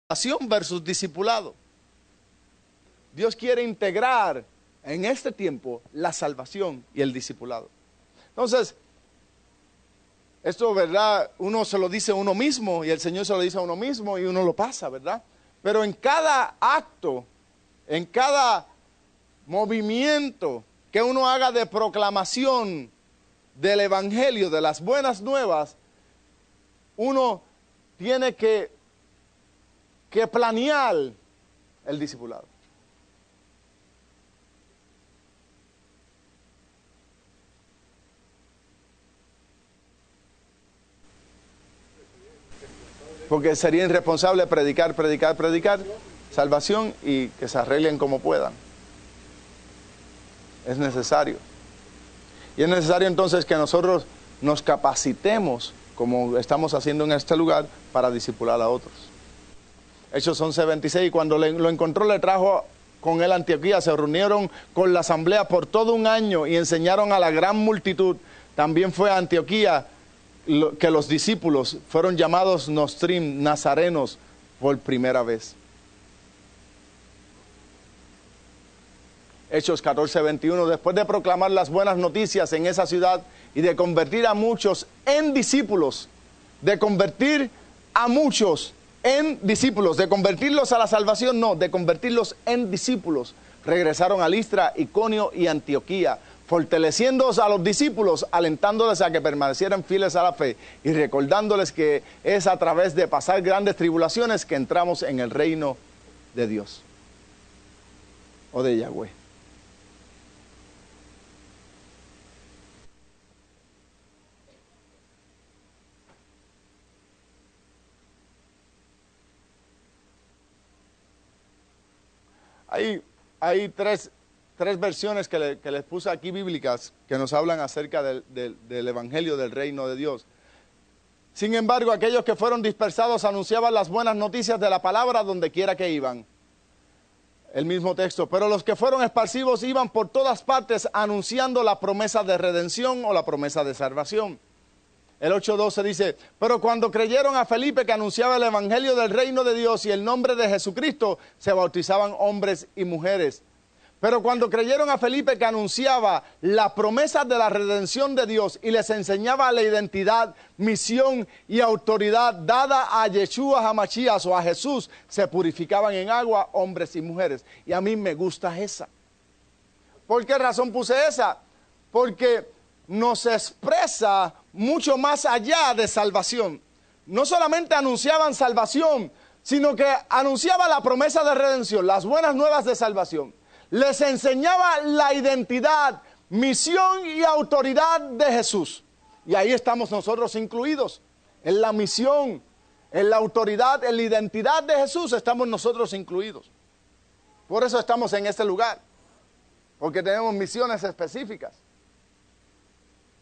salvación versus discipulado. Dios quiere integrar en este tiempo la salvación y el discipulado. Entonces, esto, ¿verdad? Uno se lo dice a uno mismo y el Señor se lo dice a uno mismo y uno lo pasa, ¿verdad? Pero en cada acto, en cada movimiento que uno haga de proclamación del Evangelio, de las buenas nuevas, uno tiene que planear el discipulado. Porque sería irresponsable predicar salvación y que se arreglen como puedan. Es necesario. Y es necesario entonces que nosotros nos capacitemos, como estamos haciendo en este lugar, para discipular a otros. Hechos 11:26, cuando lo encontró, le trajo con él a Antioquía. Se reunieron con la asamblea por todo un año y enseñaron a la gran multitud. También fue a Antioquía que los discípulos fueron llamados Nostrim, nazarenos, por primera vez. Hechos 14:21, después de proclamar las buenas noticias en esa ciudad y de convertir a muchos en discípulos, de convertir a muchos en discípulos, de convertirlos a la salvación, no, de convertirlos en discípulos, regresaron a Listra, Iconio y Antioquía, fortaleciéndose a los discípulos, alentándoles a que permanecieran fieles a la fe y recordándoles que es a través de pasar grandes tribulaciones que entramos en el reino de Dios o de Yahweh. Hay tres versiones que les puse aquí bíblicas que nos hablan acerca del Evangelio del Reino de Dios. Sin embargo, aquellos que fueron dispersados anunciaban las buenas noticias de la palabra donde quiera que iban. El mismo texto. Pero los que fueron esparcidos iban por todas partes anunciando la promesa de redención o la promesa de salvación. El 8:12 dice, pero cuando creyeron a Felipe que anunciaba el Evangelio del Reino de Dios y el nombre de Jesucristo, se bautizaban hombres y mujeres. Pero cuando creyeron a Felipe que anunciaba la promesa de la redención de Dios y les enseñaba la identidad, misión y autoridad dada a Yeshua HaMashiach o a Jesús, se purificaban en agua hombres y mujeres. Y a mí me gusta esa. ¿Por qué razón puse esa? Porque nos expresa mucho más allá de salvación. No solamente anunciaban salvación, sino que anunciaba la promesa de redención, las buenas nuevas de salvación. Les enseñaba la identidad, misión y autoridad de Jesús. Y ahí estamos nosotros incluidos. En la misión, en la autoridad, en la identidad de Jesús estamos nosotros incluidos. Por eso estamos en este lugar. Porque tenemos misiones específicas.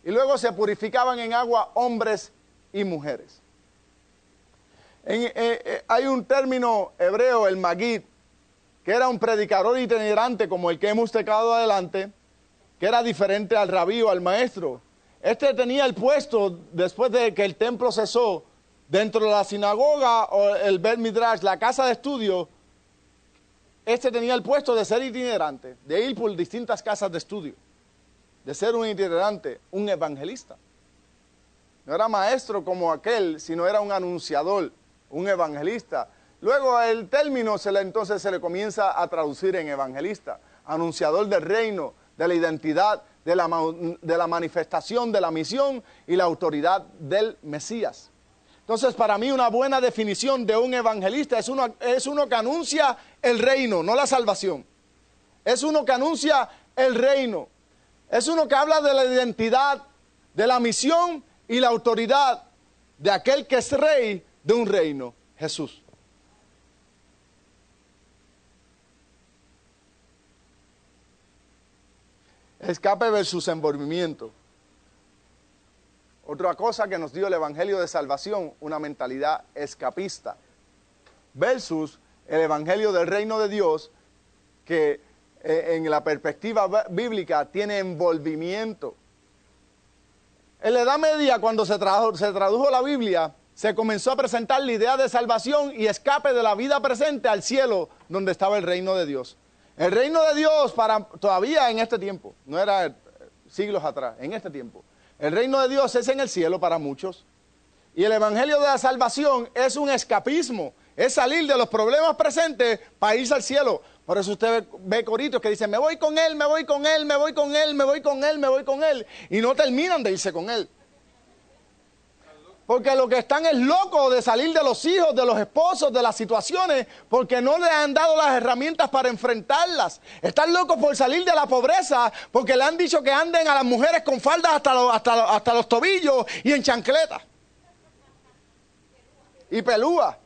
Y luego se purificaban en agua hombres y mujeres. Hay un término hebreo, el magid, que era un predicador itinerante como el que hemos tocado adelante, que era diferente al rabí o al maestro. Este tenía el puesto, después de que el templo cesó, dentro de la sinagoga o el Bet Midrash, la casa de estudio, este tenía el puesto de ser itinerante, de ir por distintas casas de estudio, de ser un itinerante, un evangelista. No era maestro como aquel, sino era un anunciador, un evangelista. Luego el término entonces se le comienza a traducir en evangelista, anunciador del reino, de la identidad, de la manifestación, de la misión y la autoridad del Mesías. Entonces, para mí una buena definición de un evangelista es uno que anuncia el reino, no la salvación. Es uno que anuncia el reino. Es uno que habla de la identidad, de la misión y la autoridad de aquel que es rey de un reino, Jesús. Escape versus envolvimiento. Otra cosa que nos dio el Evangelio de Salvación, una mentalidad escapista. Versus el Evangelio del Reino de Dios, que en la perspectiva bíblica tiene envolvimiento. En la Edad Media, cuando se tradujo la Biblia, se comenzó a presentar la idea de salvación y escape de la vida presente al cielo, donde estaba el reino de Dios. El reino de Dios todavía en este tiempo, no era siglos atrás, en este tiempo. El reino de Dios es en el cielo para muchos. Y el evangelio de la salvación es un escapismo, es salir de los problemas presentes para irse al cielo. Por eso usted ve coritos que dicen, me voy con él, me voy con él, me voy con él, me voy con él, me voy con él. Y no terminan de irse con él. Porque lo que están es locos de salir de los hijos, de los esposos, de las situaciones, porque no les han dado las herramientas para enfrentarlas. Están locos por salir de la pobreza, porque le han dicho que anden a las mujeres con faldas hasta los tobillos y en chancletas. Y pelúa.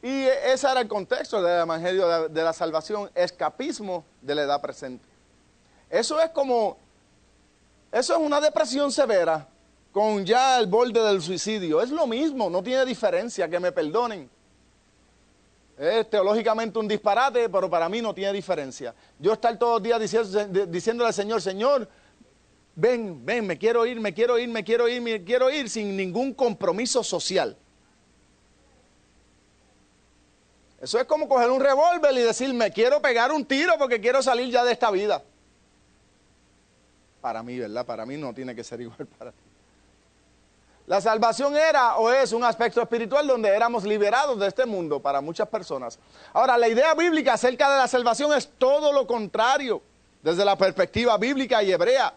Y ese era el contexto del evangelio de la salvación, escapismo de la edad presente. Eso es una depresión severa con ya el borde del suicidio. Es lo mismo, no tiene diferencia, que me perdonen. Es teológicamente un disparate, pero para mí no tiene diferencia. Yo estar todos los días diciéndole al Señor, Señor, ven, me quiero ir sin ningún compromiso social. Eso es como coger un revólver y decir, me quiero pegar un tiro porque quiero salir ya de esta vida. Para mí, ¿verdad? Para mí no tiene que ser igual para ti. La salvación era o es un aspecto espiritual donde éramos liberados de este mundo para muchas personas. Ahora, la idea bíblica acerca de la salvación es todo lo contrario, desde la perspectiva bíblica y hebrea.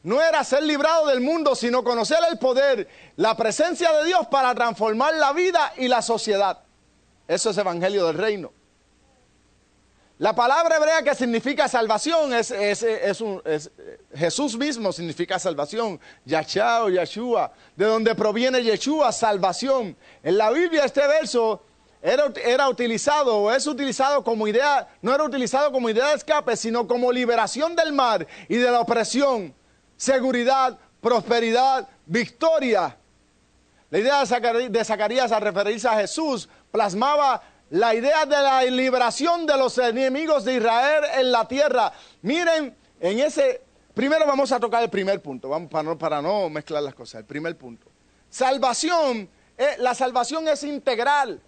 No era ser librado del mundo, sino conocer el poder, la presencia de Dios para transformar la vida y la sociedad. Eso es evangelio del reino. La palabra hebrea que significa salvación Jesús mismo significa salvación. Yahshua o Yeshua, de donde proviene Yeshua, salvación. En la Biblia este verso era utilizado o es utilizado como idea, no era utilizado como idea de escape, sino como liberación del mal y de la opresión, seguridad, prosperidad, victoria. La idea de Zacarías al referirse a Jesús plasmaba la idea de la liberación de los enemigos de Israel en la tierra. Miren, primero vamos a tocar el primer punto, para no mezclar las cosas. El primer punto. La salvación es integral.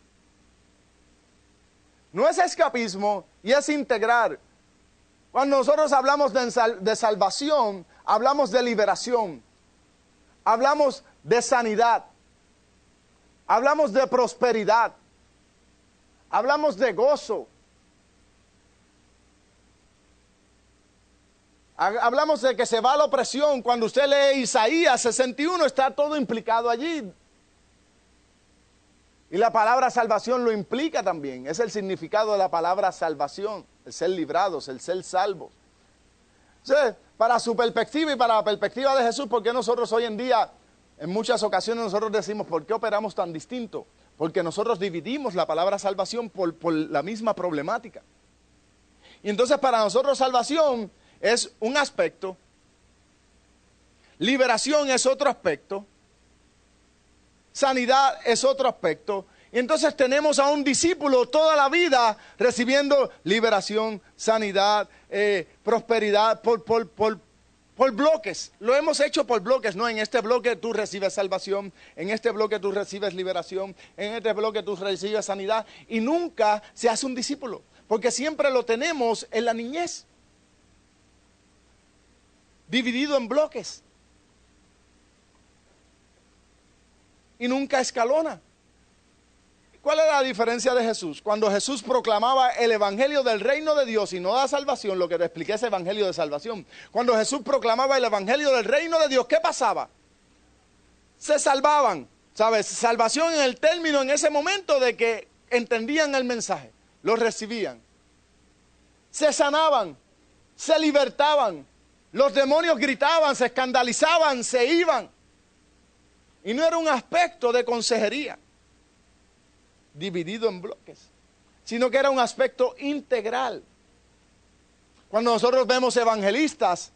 No es escapismo y es integral. Cuando nosotros hablamos de salvación, hablamos de liberación. Hablamos de sanidad. Hablamos de prosperidad. Hablamos de gozo. Hablamos de que se va la opresión. Cuando usted lee Isaías 61, está todo implicado allí. Y la palabra salvación lo implica también. Es el significado de la palabra salvación. El ser librados, el ser salvos. Entonces, para su perspectiva y para la perspectiva de Jesús, ¿por qué nosotros hoy en día, en muchas ocasiones nosotros decimos, ¿por qué operamos tan distinto? Porque nosotros dividimos la palabra salvación por la misma problemática. Y entonces para nosotros salvación es un aspecto, liberación es otro aspecto, sanidad es otro aspecto. Y entonces tenemos a un discípulo toda la vida recibiendo liberación, sanidad, prosperidad por bloques. Lo hemos hecho por bloques, ¿no? En este bloque tú recibes salvación, en este bloque tú recibes liberación, en este bloque tú recibes sanidad. Y nunca se hace un discípulo, porque siempre lo tenemos en la niñez, dividido en bloques. Y nunca escalona. ¿Cuál es la diferencia de Jesús? Cuando Jesús proclamaba el evangelio del reino de Dios y no da salvación, lo que te expliqué es evangelio de salvación. Cuando Jesús proclamaba el evangelio del reino de Dios, ¿qué pasaba? Se salvaban, ¿sabes? Salvación en el término en ese momento de que entendían el mensaje, lo recibían. Se sanaban, se libertaban, los demonios gritaban, se escandalizaban, se iban. Y no era un aspecto de consejería dividido en bloques, sino que era un aspecto integral. Cuando nosotros vemos evangelistas,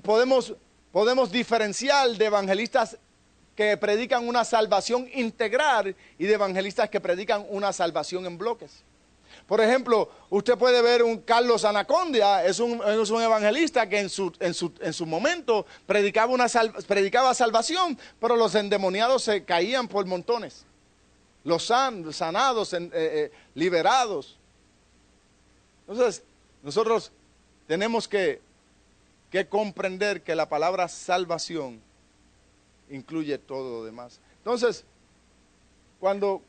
podemos diferenciar de evangelistas que predican una salvación integral y de evangelistas que predican una salvación en bloques. Por ejemplo, usted puede ver un Carlos Anacondia, es un evangelista que en su momento predicaba salvación, pero los endemoniados se caían por montones. Los sanados, liberados. Entonces, nosotros tenemos que comprender que la palabra salvación incluye todo lo demás. Entonces, cuando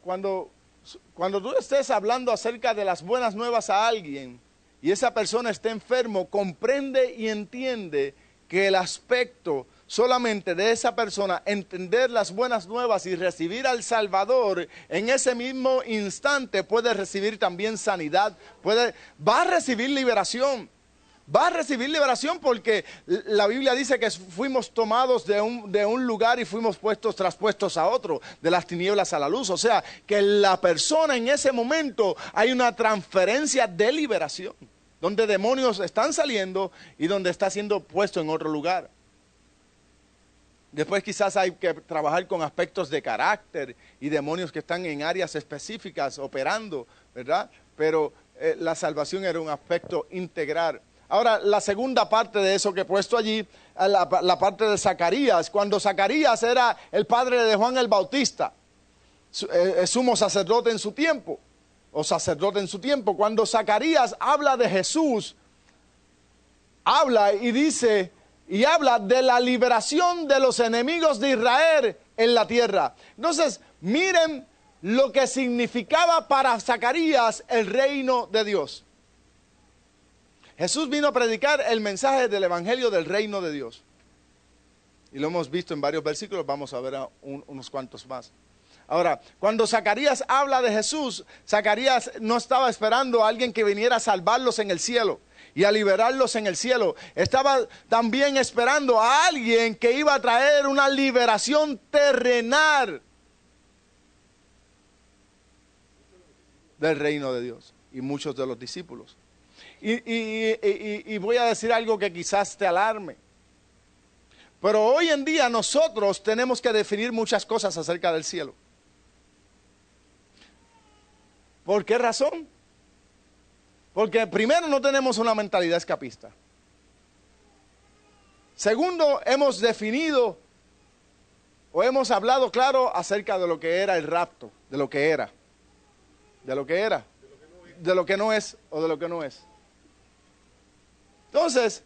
tú estés hablando acerca de las buenas nuevas a alguien y esa persona esté enfermo, comprende y entiende que el aspecto solamente de esa persona, entender las buenas nuevas y recibir al Salvador, en ese mismo instante puede recibir también sanidad, va a recibir liberación. Va a recibir liberación porque la Biblia dice que fuimos tomados de un lugar y fuimos traspuestos a otro, de las tinieblas a la luz. O sea, que la persona en ese momento hay una transferencia de liberación, donde demonios están saliendo y donde está siendo puesto en otro lugar. Después quizás hay que trabajar con aspectos de carácter y demonios que están en áreas específicas operando, ¿verdad? Pero la salvación era un aspecto integral. Ahora, la segunda parte de eso que he puesto allí, la parte de Zacarías, cuando Zacarías era el padre de Juan el Bautista, sumo sacerdote en su tiempo, cuando Zacarías habla de Jesús, habla y dice, y habla de la liberación de los enemigos de Israel en la tierra. Entonces, miren lo que significaba para Zacarías el reino de Dios. Jesús vino a predicar el mensaje del evangelio del reino de Dios. Y lo hemos visto en varios versículos, vamos a ver unos cuantos más. Ahora, cuando Zacarías habla de Jesús, Zacarías no estaba esperando a alguien que viniera a salvarlos en el cielo y a liberarlos en el cielo. Estaba también esperando a alguien que iba a traer una liberación terrenal del reino de Dios y muchos de los discípulos. Y voy a decir algo que quizás te alarme. Pero hoy en día nosotros tenemos que definir muchas cosas acerca del cielo. ¿Por qué razón? Porque primero no tenemos una mentalidad escapista. Segundo, hemos definido o hemos hablado claro acerca de lo que era el rapto, de lo que era, de lo que era, de lo que no es o de lo que no es. Entonces,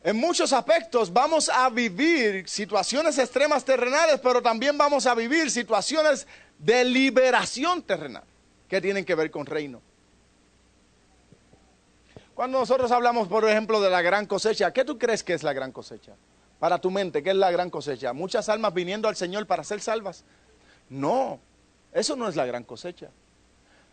en muchos aspectos vamos a vivir situaciones extremas terrenales, pero también vamos a vivir situaciones de liberación terrenal que tienen que ver con reino. Cuando nosotros hablamos, por ejemplo, de la gran cosecha, ¿qué tú crees que es la gran cosecha? Para tu mente, ¿qué es la gran cosecha? ¿Muchas almas viniendo al Señor para ser salvas? No, eso no es la gran cosecha.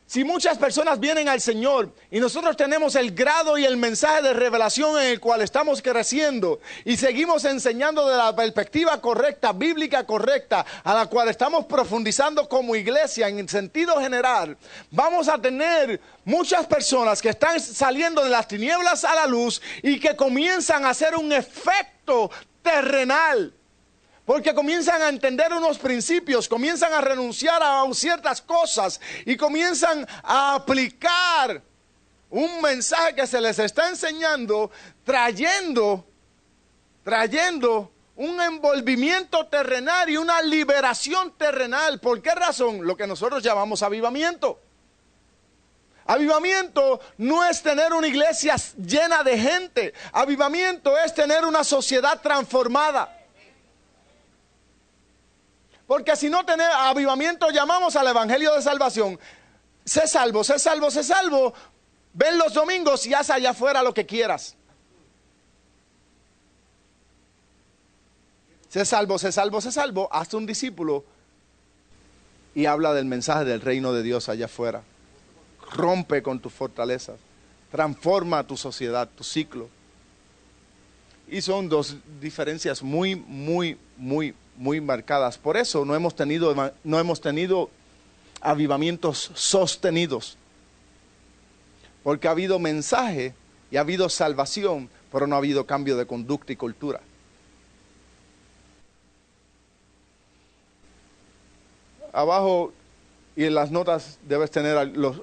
Si muchas personas vienen al Señor y nosotros tenemos el grado y el mensaje de revelación en el cual estamos creciendo y seguimos enseñando de la perspectiva correcta, bíblica correcta, a la cual estamos profundizando como iglesia en sentido general, vamos a tener muchas personas que están saliendo de las tinieblas a la luz y que comienzan a hacer un efecto terrenal. Porque comienzan a entender unos principios, comienzan a renunciar a ciertas cosas y comienzan a aplicar un mensaje que se les está enseñando, trayendo un envolvimiento terrenal y una liberación terrenal. ¿Por qué razón? Lo que nosotros llamamos avivamiento. Avivamiento no es tener una iglesia llena de gente. Avivamiento es tener una sociedad transformada. Porque si no tenemos avivamiento, llamamos al evangelio de salvación. Sé salvo, sé salvo, sé salvo. Ven los domingos y haz allá afuera lo que quieras. Sé salvo, sé salvo, sé salvo. Hazte un discípulo y habla del mensaje del reino de Dios allá afuera. Rompe con tus fortalezas. Transforma tu sociedad, tu ciclo. Y son dos diferencias muy marcadas. Por eso no hemos tenido avivamientos sostenidos. Porque ha habido mensaje y ha habido salvación, pero no ha habido cambio de conducta y cultura. Abajo y en las notas debes tener los